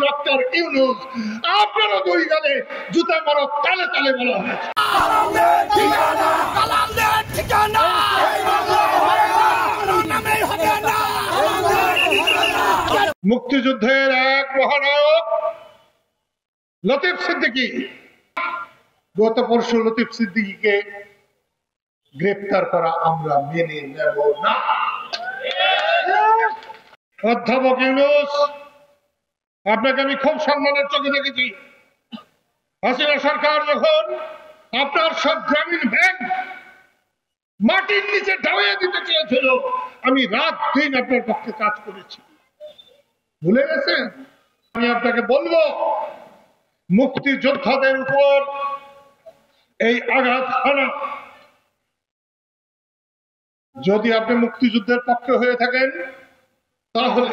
Doctor Yunus আপনারও দুই গালে জুতা মারো তালে তালে বলা হয়েছে। মুক্তিযুদ্ধের এক মহানায়ক লতিফ সিদ্দিকী, গত পরশু লতিফ সিদ্দিকীকে গ্রেপ্তার করা আমরা মেনে নেব না। অধ্যাপক ইউনূস, আপনাকে আমি খুব সম্মানের চোখে দেখেছি। হাসিনা সরকার যখন আপনার সব গ্রামীণ ব্যাংক মাটির নিচে ঢালিয়ে দিতে চেয়েছিল, আমি রাত দিন আপনার পক্ষে কাজ করেছি, ভুলে গেছেন? আমি আপনাকে বলবো, মুক্তিযোদ্ধাদের উপর এই আঘাত হানা, যদি আপনি মুক্তিযুদ্ধের পক্ষে হয়ে থাকেন তাহলে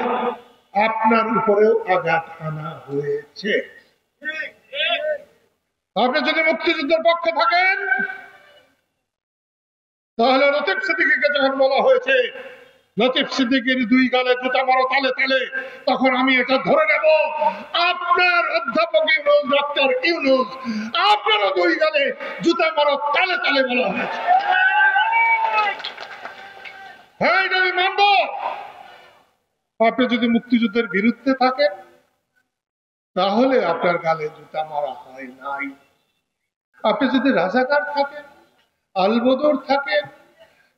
আপনার উপরেও আঘাত হানা হয়েছে। আপনি যদি মুক্তিযুদ্ধের পক্ষে থাকেন তাহলে লতিফ সিদ্দিকীকে যখন বলা হয়েছে লতিফ সিদ্দিকীর দুই গালে জুতা মারো তালে তালে, তখন আমি এটা ধরে নেব আপনার অধ্যাপক ইউনূস, ডক্টর ইউনূস আপনারও দুই গালে জুতা মারো তালে তালে বলা হয়েছে। হ্যাঁ, এটা আমি মানব। আপনি যদি মুক্তিযুদ্ধের বিরুদ্ধে থাকেন তাহলে আপনার গালে জুতা মারা হয় নাই। আপনি যদি রাজাকার থাকেন, আলবদর থাকেন,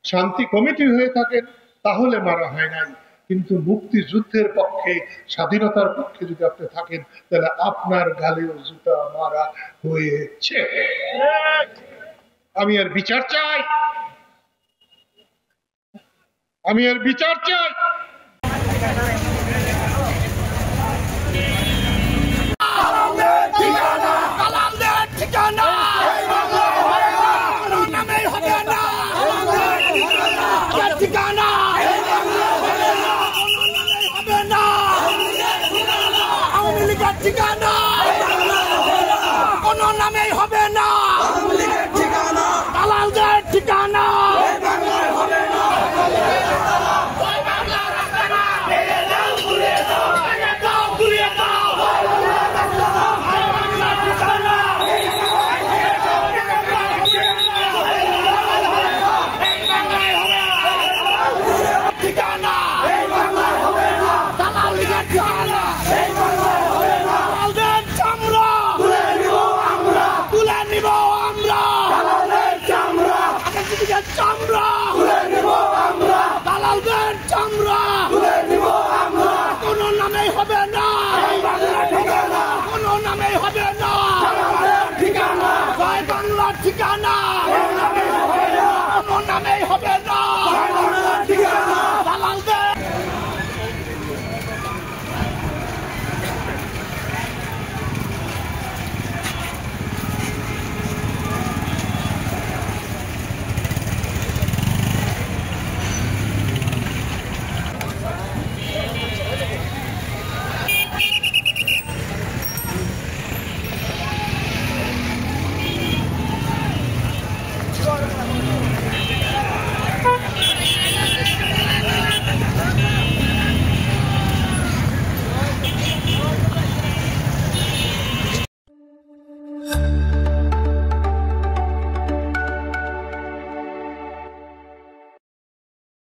শান্তি কমিটি হয়ে থাকেন তাহলে মারা হয় নাই। কিন্তু মুক্তিযুদ্ধের পক্ষে, স্বাধীনতার পক্ষে যদি আপনি থাকেন তাহলে আপনার গালেও জুতা মারা হয়েছে। আমি এর বিচার চাই, আমি এর বিচার চাই। ঠিকানা কোন নামেই হবে